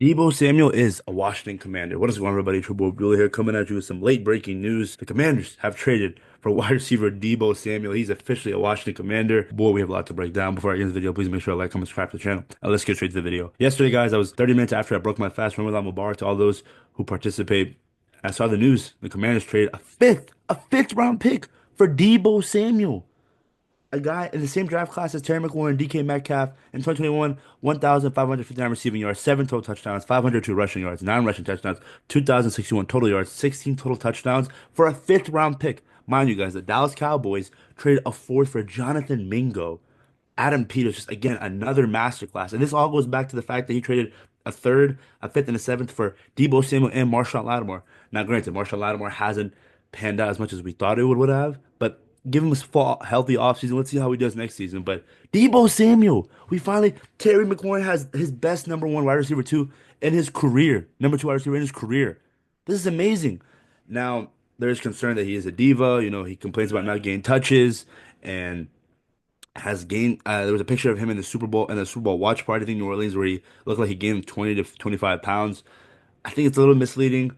Deebo Samuel is a Washington Commander. What is going on, everybody? Triple Bueller here coming at you with some late breaking news. The Commanders have traded for wide receiver Deebo Samuel. He's officially a Washington Commander. Boy, we have a lot to break down. Before I get into the video, please make sure to like, comment, subscribe to the channel. Now let's get straight to the video. Yesterday, guys, I was 30 minutes after I broke my fast Ramadan Mubarak to all those who participate. I saw the news. The Commanders traded a fifth round pick for Deebo Samuel, a guy in the same draft class as Terry McLaurin, DK Metcalf in 2021, 1,559 receiving yards, 7 total touchdowns, 502 rushing yards, 9 rushing touchdowns, 2,061 total yards, 16 total touchdowns for a fifth round pick. Mind you guys, the Dallas Cowboys traded a fourth for Jonathan Mingo. Adam Peters, just again, another masterclass. And this all goes back to the fact that he traded a third, a fifth, and a seventh for Deebo Samuel and Marshawn Lattimore. Now, granted, Marshawn Lattimore hasn't panned out as much as we thought it would have, but give him a full, healthy offseason. Let's see how he does next season. But Deebo Samuel, Terry McLaurin has his best number one wide receiver two in his career, number two wide receiver in his career. This is amazing. Now, there's concern that he is a diva. He complains about not getting touches and has gained. There was a picture of him in the Super Bowl watch party, I think New Orleans, where he looked like he gained 20 to 25 pounds. I think it's a little misleading,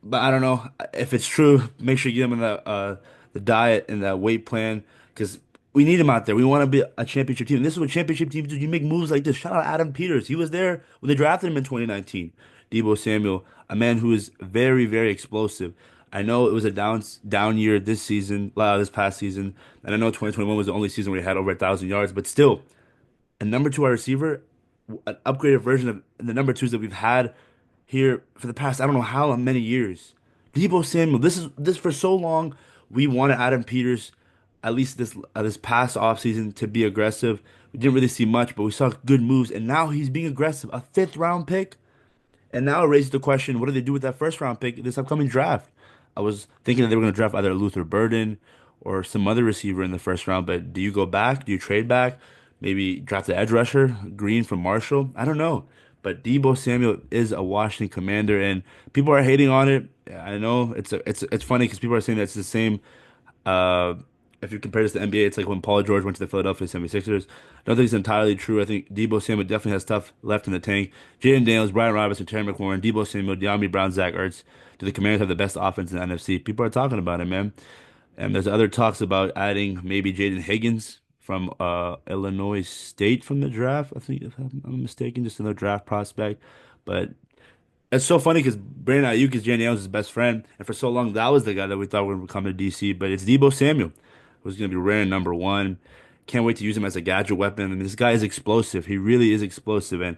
but I don't know if it's true. Make sure you get him in the diet and the weight plan because we need him out there. We want to be a championship team. And this is what championship teams do. You make moves like this. Shout out Adam Peters. He was there when they drafted him in 2019. Deebo Samuel, a man who is very, very explosive. I know it was a down year this season, this past season, and I know 2021 was the only season where he had over 1,000 yards, but still, a number two wide receiver, an upgraded version of the number twos that we've had here for the past I don't know how many years. Deebo Samuel, this for so long. We wanted Adam Peters, at least this past offseason, to be aggressive. We didn't really see much, but we saw good moves, and now he's being aggressive. A fifth round pick. And now it raises the question, what do they do with that first round pick this upcoming draft? I was thinking that they were going to draft either Luther Burden or some other receiver in the first round, but do you go back? Do you trade back? Maybe draft the edge rusher, Green from Marshall? I don't know. But Deebo Samuel is a Washington Commander, and people are hating on it. I know it's funny because people are saying that it's the same. Uh, if you compare this to NBA, it's like when Paul George went to the Philadelphia 76ers. I don't think it's entirely true. I think Deebo Samuel definitely has stuff left in the tank. Jaden Daniels, Brian Robinson, Terry McLaurin, Deebo Samuel, De'Ami Brown, Zach Ertz. Do the Commanders have the best offense in the NFC? People are talking about it, man. And there's other talks about adding maybe Jaden Higgins from Illinois State from the draft. I think, if I'm not mistaken, just another draft prospect. But it's so funny because Brandon Ayuk is Jay Daniels' best friend, and for so long that was the guy that we thought would come to DC. But it's Deebo Samuel, who's going to be rare number one. Can't wait to use him as a gadget weapon. I mean, this guy is explosive. He really is explosive. And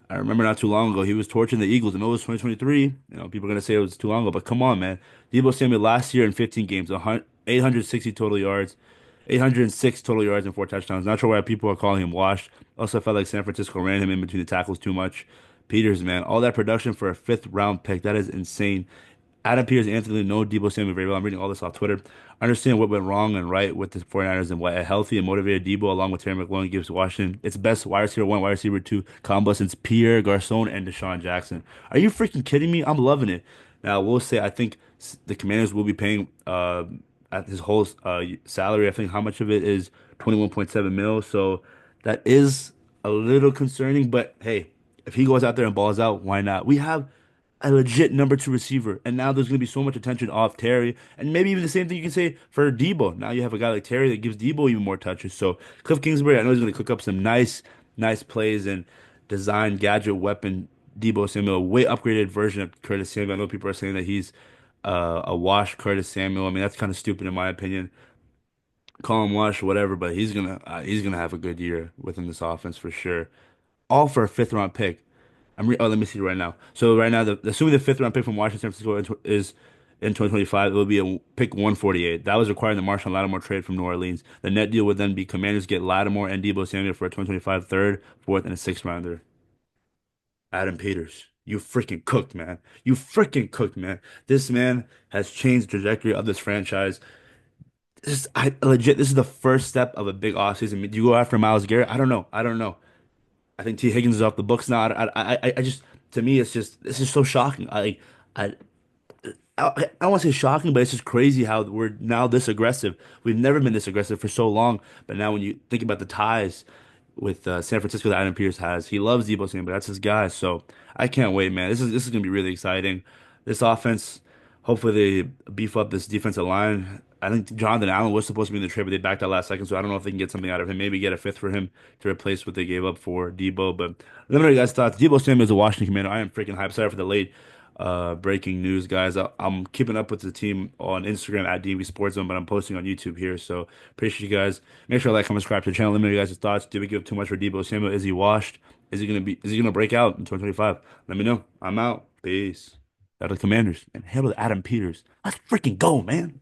I remember not too long ago he was torching the Eagles. I know it was 2023. People are going to say it was too long ago, but come on, man. Deebo Samuel last year in 15 games, 860 total yards, 806 total yards and 4 touchdowns. Not sure why people are calling him washed. Also felt like San Francisco ran him in between the tackles too much. Peters, man, all that production for a fifth round pick, that is insane. Adam Peters, Anthony, no Deebo Samuel very well. I'm reading all this off Twitter. I understand what went wrong and right with the 49ers and why a healthy and motivated Deebo along with Terry McLaurin gives Washington its best wide receiver one, wide receiver two combo since Pierre Garcon and Deshaun Jackson. Are you freaking kidding me? I'm loving it. Now, we'll say I think the Commanders will be paying at his whole salary. I think how much of it is 21.7 mil. So that is a little concerning, but hey, if he goes out there and balls out, why not? We have a legit number two receiver, and now there's going to be so much attention off Terry, and maybe even the same thing you can say for Deebo. Now you have a guy like Terry that gives Deebo even more touches. So Cliff Kingsbury, I know he's going to cook up some nice plays and design gadget weapon Deebo Samuel, a way upgraded version of Curtis Samuel. I know people are saying that he's a wash Curtis Samuel. I mean, that's kind of stupid in my opinion. Call him wash, whatever, but he's gonna have a good year within this offense for sure. All for a fifth round pick. Let me see right now. So right now, assuming the fifth round pick from Washington, San Francisco is in 2025, it will be a pick 148. That was requiring the Marshawn Lattimore trade from New Orleans. The net deal would then be Commanders get Lattimore and Deebo Samuel for a 2025 third, fourth, and a sixth rounder. Adam Peters, you freaking cooked, man. You freaking cooked, man. This man has changed the trajectory of this franchise. This is the first step of a big offseason. Do you go after Myles Garrett? I don't know. I don't know. I think T. Higgins is off the books now. I just, to me, this is so shocking. I, I don't want to say shocking, but it's just crazy how we're now this aggressive. We've never been this aggressive for so long, but now when you think about the ties. with San Francisco that Adam Pierce has. He loves Deebo Samuel, but that's his guy. So I can't wait, man. This is gonna be really exciting. This offense, hopefully they beef up this defensive line. I think Jonathan Allen was supposed to be in the trade, but they backed out last second. So I don't know if they can get something out of him. Maybe get a fifth for him to replace what they gave up for Deebo. But let me know your guys' thoughts. Deebo Samuel is a Washington Commander. I am freaking hyped. Sorry for the late breaking news, guys. I'm keeping up with the team on Instagram at DB Sports Zone, but I'm posting on YouTube here. So appreciate you guys. Make sure to like, comment, subscribe to the channel. Let me know your guys' thoughts. Did we give too much for Deebo Samuel? Is he washed? Is he gonna break out in 2025? Let me know. I'm out. Peace. Out of the Commanders and hail to Adam Peters. Let's freaking go, man.